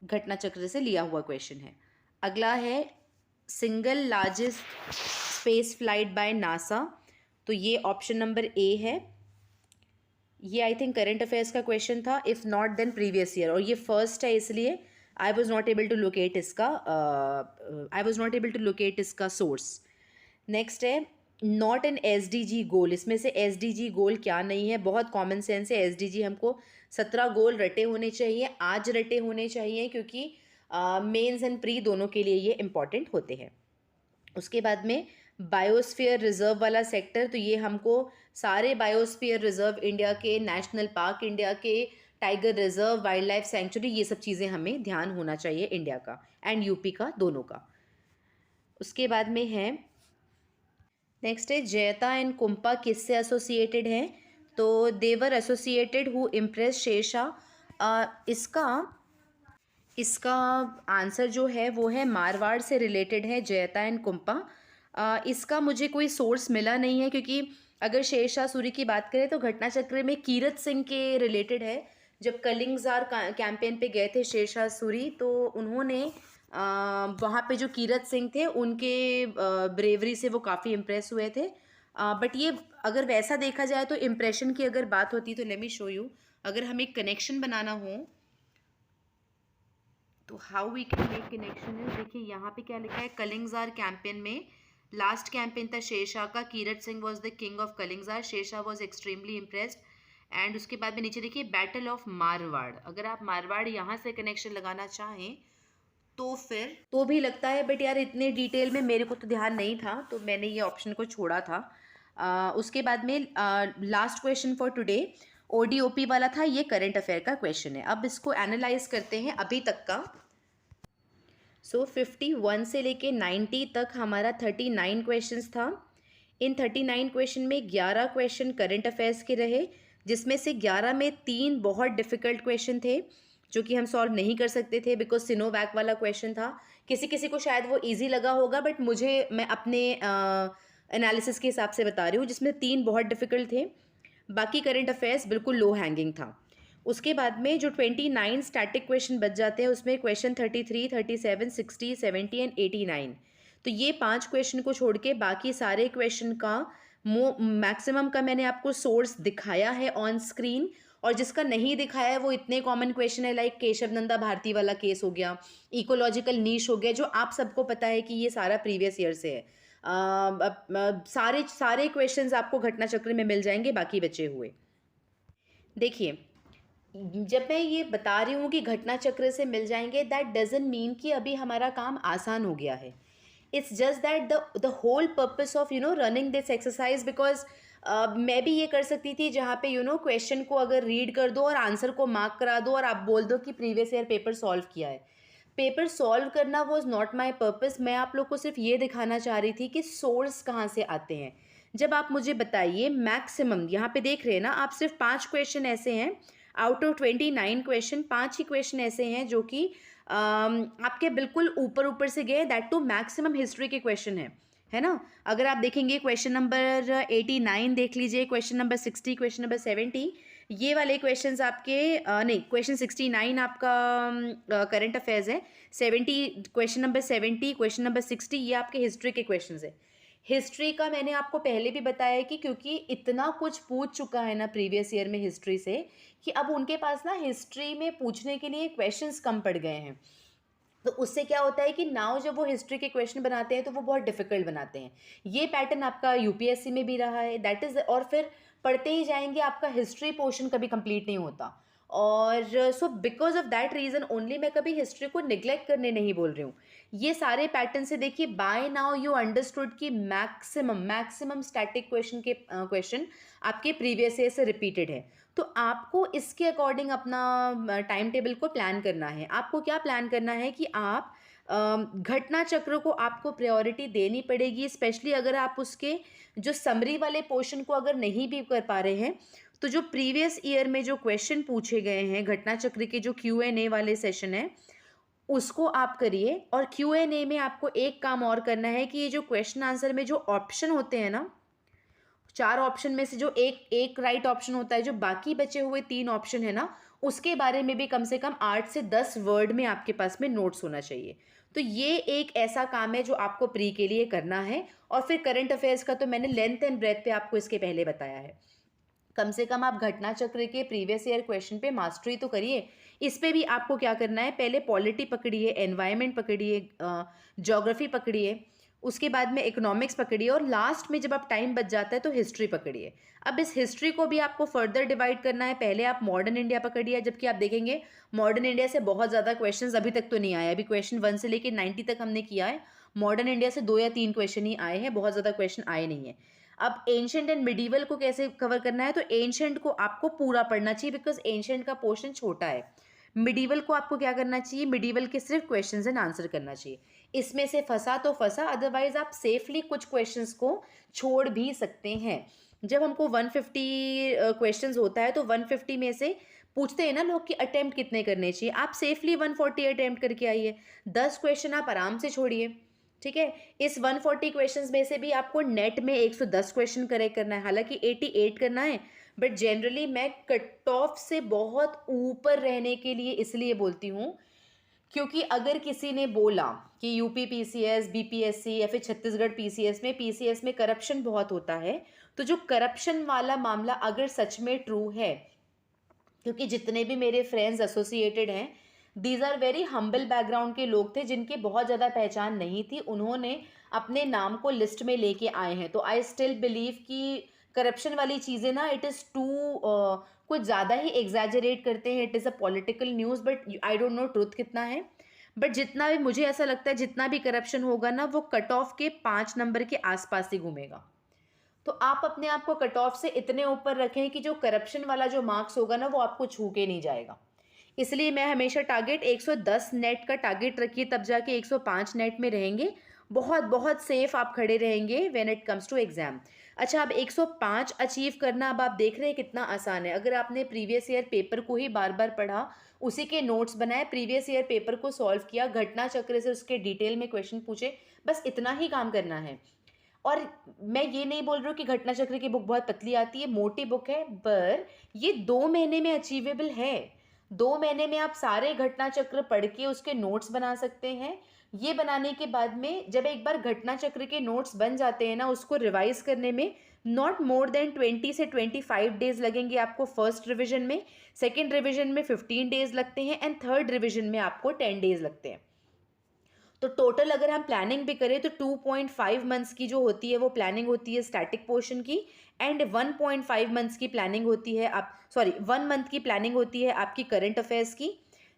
घटना चक्र से लिया हुआ क्वेश्चन है। अगला है single largest space flight by NASA, तो ये ऑप्शन नंबर ए है। ये आई थिंक करंट अफेयर्स का क्वेश्चन था, if not then previous year, और ये फर्स्ट है, इसलिए I was not able to locate इसका सोर्स। नेक्स्ट है नॉट एन SDG गोल, इसमें से SDG गोल क्या नहीं है? बहुत कॉमन सेंस है। SDG हमको 17 गोल रटे होने चाहिए, आज रटे होने चाहिए, क्योंकि मेंस एंड प्री दोनों के लिए ये इम्पॉर्टेंट होते हैं। उसके बाद में बायोस्फीयर रिजर्व वाला सेक्टर, तो ये हमको सारे बायोस्फीयर रिजर्व इंडिया के, नेशनल पार्क इंडिया के, tiger reserve, wild life century, ये सब चीज़ें हमें ध्यान होना चाहिए इंडिया का एंड यूपी का, दोनों का। उसके बाद में है नेक्स्ट है जयता एंड कुंपा किससे एसोसिएटेड हैं, तो देवर एसोसिएटेड हु इम्प्रेस शेरशाह। इसका इसका आंसर जो है वो है मारवाड़ से रिलेटेड है जयता एंड कुंपा। इसका मुझे कोई सोर्स मिला नहीं है, क्योंकि अगर शेरशाह सूरी की बात करें तो घटना चक्र में कीरत सिंह के रिलेटेड है। जब कलिंगजार कैंपेन पे गए थे शेरशाह सूरी, तो उन्होंने वहाँ पे जो कीरत सिंह थे उनके ब्रेवरी से वो काफ़ी इम्प्रेस हुए थे। बट ये अगर वैसा देखा जाए तो इम्प्रेशन की अगर बात होती तो लेट मी शो यू, अगर हमें एक कनेक्शन बनाना हो तो how we can make connection is, देखिए यहाँ पे क्या लिखा है, कलिंगजार कैंपेन में लास्ट कैंपेन था शेरशाह का, Kirat Singh was the king of Kalinjar, Shershah was extremely impressed. And उसके बाद में नीचे देखिए बैटल ऑफ मारवाड़, अगर आप मारवाड़ यहाँ से कनेक्शन लगाना चाहें तो फिर तो भी लगता है, बट यार इतने डिटेल में मेरे को तो ध्यान नहीं था, तो मैंने ये ऑप्शन को छोड़ा था। उसके बाद में last question for today ODOP वाला था, ये करंट अफेयर का क्वेश्चन है। अब इसको एनालाइज करते हैं अभी तक का। सो 51 से लेके 90 तक हमारा 39 क्वेश्चंस था। इन 39 क्वेश्चन में 11 क्वेश्चन करंट अफेयर्स के रहे, जिसमें से 11 में 3 बहुत डिफ़िकल्ट क्वेश्चन थे जो कि हम सॉल्व नहीं कर सकते थे, बिकॉज सिनोवैक वाला क्वेश्चन था। किसी किसी को शायद वो इजी लगा होगा, बट मैं अपने एनालिसिस के हिसाब से बता रही हूँ, जिसमें 3 बहुत डिफ़िकल्ट थे, बाकी करंट अफेयर्स बिल्कुल लो हैंगिंग था। उसके बाद में जो 29 स्टैटिक क्वेश्चन बच जाते हैं, उसमें क्वेश्चन 33, 37, 60, 70 एंड 89, तो ये 5 क्वेश्चन को छोड़ के बाकी सारे क्वेश्चन का मैक्सिमम का मैंने आपको सोर्स दिखाया है ऑन स्क्रीन, और जिसका नहीं दिखाया है वो इतने कॉमन क्वेश्चन है, लाइक केशव नंदा भारती वाला केस हो गया, इकोलॉजिकल नीश हो गया, जो आप सबको पता है कि ये सारा प्रीवियस ईयर से है। सारे सारे क्वेश्चंस आपको घटना चक्र में मिल जाएंगे बाकी बचे हुए। देखिए, जब मैं ये बता रही हूँ कि घटना चक्र से मिल जाएंगे, दैट डजंट मीन कि अभी हमारा काम आसान हो गया है। It's just that the whole purpose of running this exercise, because मैं भी ये कर सकती थी जहाँ पे क्वेश्चन को अगर रीड कर दो और आंसर को मार्क करा दो और आप बोल दो कि प्रीवियस ईयर पेपर सॉल्व किया है। पेपर सॉल्व करना वॉज नॉट माई पर्पस। मैं आप लोग को सिर्फ ये दिखाना चाह रही थी कि सोर्स कहाँ से आते हैं। जब आप मुझे बताइए मैक्सिमम, यहाँ पे देख रहे हैं ना आप, सिर्फ 5 क्वेश्चन ऐसे हैं out of 29 question, 5 he question ऐसे हैं जो कि आपके बिल्कुल ऊपर ऊपर से गए, दैट टू मैक्सिमम हिस्ट्री के क्वेश्चन है ना। अगर आप देखेंगे क्वेश्चन नंबर 89 देख लीजिए, क्वेश्चन नंबर 60, क्वेश्चन नंबर 70, ये वाले क्वेश्चंस आपके नहीं, क्वेश्चन 69 आपका करंट अफेयर्स है, 70 क्वेश्चन नंबर 70, क्वेश्चन नंबर 60 ये आपके हिस्ट्री के क्वेश्चंस है। हिस्ट्री का मैंने आपको पहले भी बताया कि क्योंकि इतना कुछ पूछ चुका है ना प्रीवियस ईयर में हिस्ट्री से, कि अब उनके पास ना हिस्ट्री में पूछने के लिए क्वेश्चंस कम पड़ गए हैं। तो उससे क्या होता है कि नाउ जब वो हिस्ट्री के क्वेश्चन बनाते हैं तो वो बहुत डिफिकल्ट बनाते हैं। ये पैटर्न आपका यूपीएससी में भी रहा है, दैट इज़, और फिर पढ़ते ही जाएंगे, आपका हिस्ट्री पोर्शन कभी कंप्लीट नहीं होता। और so because of that reason only मैं कभी हिस्ट्री को निग्लेक्ट करने नहीं बोल रही हूँ। ये सारे पैटर्न से देखिए, बाय नाउ यू अंडरस्टूड कि मैक्सिमम स्टैटिक क्वेश्चन के क्वेश्चन आपके प्रीवियस ईयर से रिपीटेड है। तो आपको इसके अकॉर्डिंग अपना टाइम टेबल को प्लान करना है। आपको क्या प्लान करना है कि आप घटना चक्र को आपको प्रायोरिटी देनी पड़ेगी, स्पेशली अगर आप उसके जो समरी वाले पोर्शन को अगर नहीं भी कर पा रहे हैं, तो जो प्रीवियस ईयर में जो क्वेश्चन पूछे गए हैं घटना चक्र के, जो Q&A वाले सेशन है, उसको आप करिए। और Q&A में आपको एक काम और करना है कि ये जो क्वेश्चन आंसर में जो ऑप्शन होते हैं ना, 4 ऑप्शन में से जो एक राइट ऑप्शन होता है, जो बाकी बचे हुए 3 ऑप्शन है ना, उसके बारे में भी कम से कम 8 से 10 वर्ड में आपके पास में नोट्स होना चाहिए। तो ये एक ऐसा काम है जो आपको प्री के लिए करना है। और फिर करंट अफेयर्स का तो मैंने लेंथ एंड ब्रेथ पे आपको इसके पहले बताया है। कम से कम आप घटना चक्र के प्रीवियस ईयर क्वेश्चन पे मास्टरी तो करिए। इस पे भी आपको क्या करना है, पहले पॉलिटी पकड़िए, एनवायरनमेंट पकड़िए, ज्योग्राफी पकड़िए, उसके बाद में इकोनॉमिक्स पकड़िए, और लास्ट में जब आप टाइम बच जाता है तो हिस्ट्री पकड़िए। अब इस हिस्ट्री को भी आपको फर्दर डिवाइड करना है। पहले आप मॉडर्न इंडिया पकड़िए, जबकि आप देखेंगे मॉडर्न इंडिया से बहुत ज़्यादा क्वेश्चंस अभी तक तो नहीं आए। अभी क्वेश्चन 1 से लेकर 90 तक हमने किया है, मॉडर्न इंडिया से 2 या 3 क्वेश्चन ही आए हैं, बहुत ज़्यादा क्वेश्चन आए नहीं है। अब एंशंट एंड मिडीवल को कैसे कवर करना है, तो एंशंट को आपको पूरा पढ़ना चाहिए, बिकॉज एंशंट का पोर्शन छोटा है। मिडीवल को आपको क्या करना चाहिए, मिडीवल के सिर्फ क्वेश्चंस एंड आंसर करना चाहिए। इसमें से फंसा तो फंसा, अदरवाइज आप सेफली कुछ क्वेश्चंस को छोड़ भी सकते हैं। जब हमको 150 क्वेश्चंस होता है तो 150 में से पूछते हैं ना लोग कि अटेम्प्ट कितने करने चाहिए, आप सेफली 140 अटेम्प्ट करके आइए, 10 क्वेश्चन आप आराम से छोड़िए, ठीक है। इस 140 क्वेश्चंस में से भी आपको नेट में 110 क्वेश्चन करेक्ट करना है, हालांकि 88 करना है, बट जनरली मैं कट ऑफ से बहुत ऊपर रहने के लिए इसलिए बोलती हूँ क्योंकि अगर किसी ने बोला कि यूपी पीसीएस, बीपीएससी या फिर छत्तीसगढ़ पीसीएस में करप्शन बहुत होता है, तो जो करप्शन वाला मामला अगर सच में ट्रू है, क्योंकि जितने भी मेरे फ्रेंड्स एसोसिएटेड हैं, these are very humble background के लोग थे जिनकी बहुत ज़्यादा पहचान नहीं थी, उन्होंने अपने नाम को लिस्ट में लेके आए हैं। तो आई स्टिल बिलीव कि करप्शन वाली चीज़ें ना इट इज़ टू कुछ ज़्यादा ही एग्जैजरेट करते हैं, it is a political news, but I don't know truth कितना है। बट जितना भी मुझे ऐसा लगता है जितना भी करप्शन होगा ना वो कट ऑफ के 5 नंबर के आसपास ही घूमेगा। तो आप अपने आप को कट ऑफ से इतने ऊपर रखें कि जो करप्शन वाला जो मार्क्स होगा ना वो आपको छू के नहीं जाएगा। इसलिए मैं हमेशा टारगेट 110 नेट का टारगेट रखिए, तब जाके 105 नेट में रहेंगे, बहुत बहुत सेफ आप खड़े रहेंगे when it comes to exam. अच्छा, अब 105 अचीव करना, अब आप देख रहे हैं कितना आसान है। अगर आपने प्रीवियस ईयर पेपर को ही बार बार पढ़ा, उसी के नोट्स बनाए, प्रीवियस ईयर पेपर को सॉल्व किया, घटना चक्र से उसके डिटेल में क्वेश्चन पूछे, बस इतना ही काम करना है। और मैं ये नहीं बोल रही हूँ कि घटना चक्र की बुक बहुत पतली आती है, मोटी बुक है, पर ये 2 महीने में अचीवेबल है। 2 महीने में आप सारे घटना चक्र पढ़ के उसके नोट्स बना सकते हैं। ये बनाने के बाद में जब एक बार घटना चक्र के नोट्स बन जाते हैं ना, उसको रिवाइज करने में नॉट मोर देन 20 से 25 डेज लगेंगे आपको फर्स्ट रिविजन में, सेकेंड रिविजन में 15 डेज लगते हैं एंड थर्ड रिविजन में आपको 10 डेज लगते हैं। तो टोटल अगर हम प्लानिंग भी करें तो 2.5 मंथ्स की जो होती है वो प्लानिंग होती है स्टैटिक पोर्शन की, एंड 1.5 मंथ्स की प्लानिंग होती है 1 मंथ की प्लानिंग होती है आपकी करंट अफेयर्स की,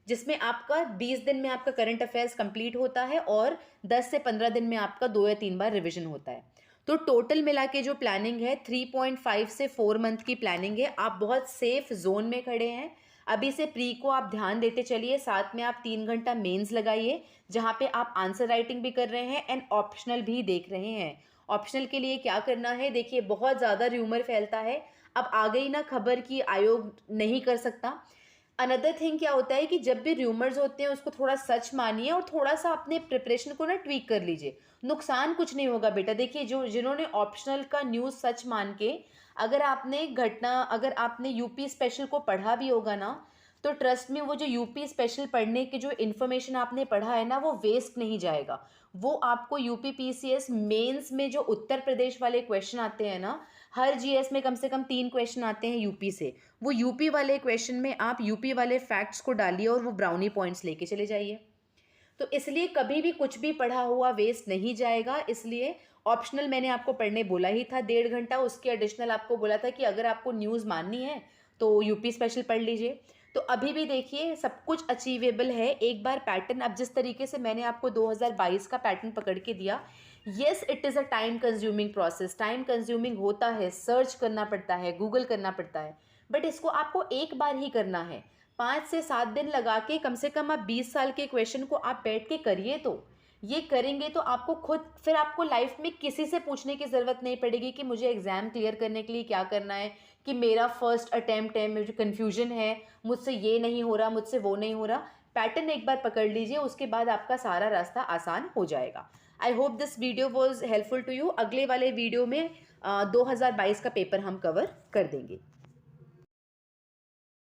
जिसमें आपका 20 दिन में आपका करंट अफेयर्स कंप्लीट होता है और 10 से 15 दिन में आपका 2 या 3 बार रिविजन होता है। तो टोटल मिला के जो प्लानिंग है 3.5 से 4 मंथ की प्लानिंग है। आप बहुत सेफ जोन में खड़े हैं। अभी से प्री को आप ध्यान देते चलिए, साथ में आप 3 घंटा मेंस लगाइए जहाँ पे आप आंसर राइटिंग भी कर रहे हैं एंड ऑप्शनल भी देख रहे हैं। ऑप्शनल के लिए क्या करना है, देखिए बहुत ज़्यादा र्यूमर फैलता है, अब आ गई ना खबर कि आयोग नहीं कर सकता। अनदर थिंग क्या होता है कि जब भी र्यूमर्स होते हैं उसको थोड़ा सच मानिए और थोड़ा सा अपने प्रिपरेशन को ना ट्वीक कर लीजिए, नुकसान कुछ नहीं होगा बेटा। देखिए जिन्होंने ऑप्शनल का न्यूज़ सच मान के, अगर आपने यूपी स्पेशल को पढ़ा भी होगा ना, तो ट्रस्ट में वो जो यूपी स्पेशल पढ़ने की जो इन्फॉर्मेशन आपने पढ़ा है ना वो वेस्ट नहीं जाएगा। वो आपको यूपी पीसीएस मेंस में जो उत्तर प्रदेश वाले क्वेश्चन आते हैं ना, हर जीएस में कम से कम 3 क्वेश्चन आते हैं यूपी से, वो यूपी वाले क्वेश्चन में आप यूपी वाले फैक्ट्स को डालिए और वो ब्राउनी पॉइंट्स लेके चले जाइए। तो इसलिए कभी भी कुछ भी पढ़ा हुआ वेस्ट नहीं जाएगा। इसलिए ऑप्शनल मैंने आपको पढ़ने बोला ही था 1.5 घंटा, उसके एडिशनल आपको बोला था कि अगर आपको न्यूज़ माननी है तो यूपी स्पेशल पढ़ लीजिए। तो अभी भी देखिए सब कुछ अचीवेबल है। एक बार पैटर्न, अब जिस तरीके से मैंने आपको 2022 का पैटर्न पकड़ के दिया, yes it is a time consuming process, time consuming होता है, सर्च करना पड़ता है, गूगल करना पड़ता है, बट इसको आपको एक बार ही करना है। 5 से 7 दिन लगा के कम से कम आप 20 साल के क्वेश्चन को आप बैठ के करिए। तो ये करेंगे तो आपको खुद, फिर आपको लाइफ में किसी से पूछने की ज़रूरत नहीं पड़ेगी कि मुझे एग्ज़ाम क्लियर करने के लिए क्या करना है, कि मेरा फर्स्ट अटैम्प्ट है, मुझे कन्फ्यूजन है, मुझसे ये नहीं हो रहा, मुझसे वो नहीं हो रहा। पैटर्न एक बार पकड़ लीजिए, उसके बाद आपका सारा रास्ता आसान हो जाएगा। I hope this video was helpful to you. अगले वाले वीडियो में 2022 का पेपर हम कवर कर देंगे।